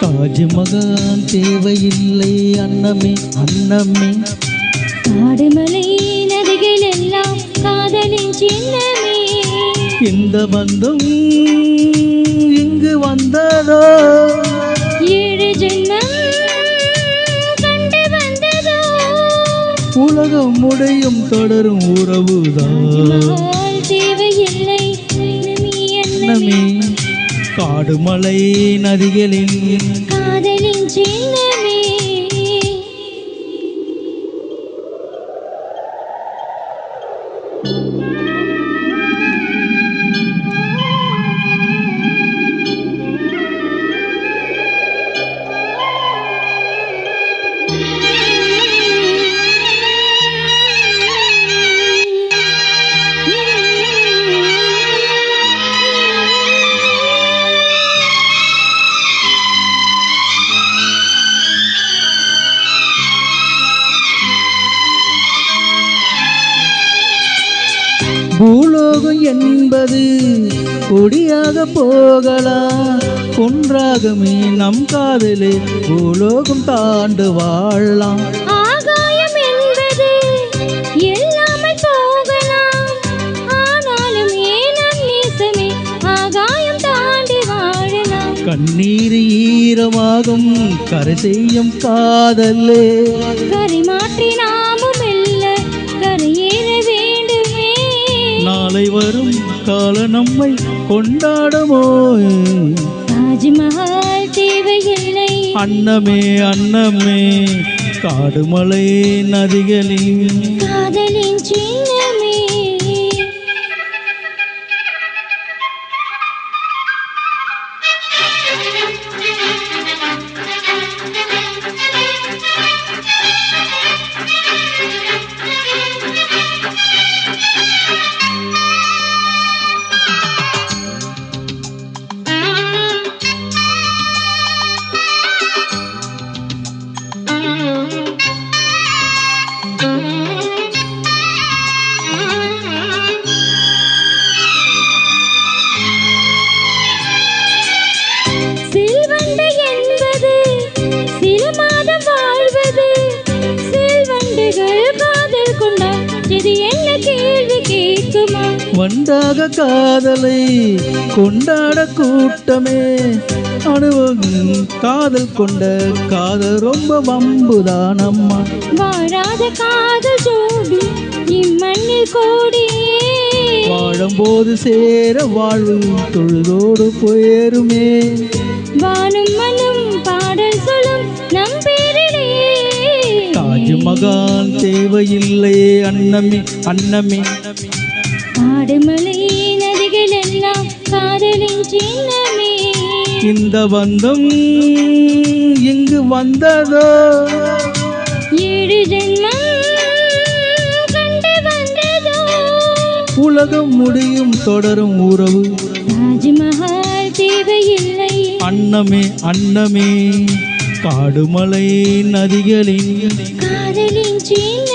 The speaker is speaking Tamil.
தாஜ்மகால் தேவையில்லை அன்னமே அன்னமே. காடுமலை நதிகள் எல்லாம் காதலின் சின்னமே. இந்த பந்தம் இங்கு வந்ததோ, 7 ஜென்மம் கண்டு வந்ததோ. உலகம் முடியும் தொடரும் உறவுதான். தேவையில்லை அன்னமே. காடுமலை நதிகளில் காதலின் சின்னமே. பூலோகம் என்பது கொடியாக போகலாம், ஒன்றாகமே நம் காதலே பூலோகம் தாண்டு வாழலாம். ஆகாயம் என்பது எல்லாமே போகலாம், ஆனாலும் ஏனம் நேசமே ஆகாயம் தாண்டி வாழலாம். கண்ணீர் ஈரமாகும் கரை செய்யும் காதலே, கரை மாற்றி நாமும் மெல்ல கரையேற வேண்டுமே. நாளை வரும் கால நம்மை கொண்டாடுமோ. தாஜ்மஹால் தேவையில்லை அன்னமே அன்னமே. காடுமலை நதிகளில் காதலின் சின்னமே. செல்வண்டு என்பது சில மாதம் வாழ்வது, செல்வண்டுகள் காதல் கொண்டால் இது என்ன கேள்வி கேட்குமா? வண்டாக காதலை கொண்டாட கூட்டமே, அனுபவம் காதல் கொண்ட காதல் ரொம்ப வம்புதான் அம்மா. வாழாத காதல் ஜோடி இம்மண்ணில் கோடியே, வாழும்போது சேர வாழ்வு தொழுதோடு போயேருமே. வானும் மண்ணும் பாடல் சொல்லும் நம் பேரிலே. தாஜ்மகால் தேவையில்லை அன்னமே அன்னமே. காடுமலை நதிகள் எல்லாம் காதலின் சின்னமே. இந்த பந்தம் இங்கு வந்ததோ, 7 ஜென்மம் கண்டு வந்ததோ. உலகம் முடியும் தொடரும் உறவு. தாஜ்மஹால் தேவையில்லை அன்னமே அன்னமே. காடுமலை நதிகளில் காதலின் சின்ன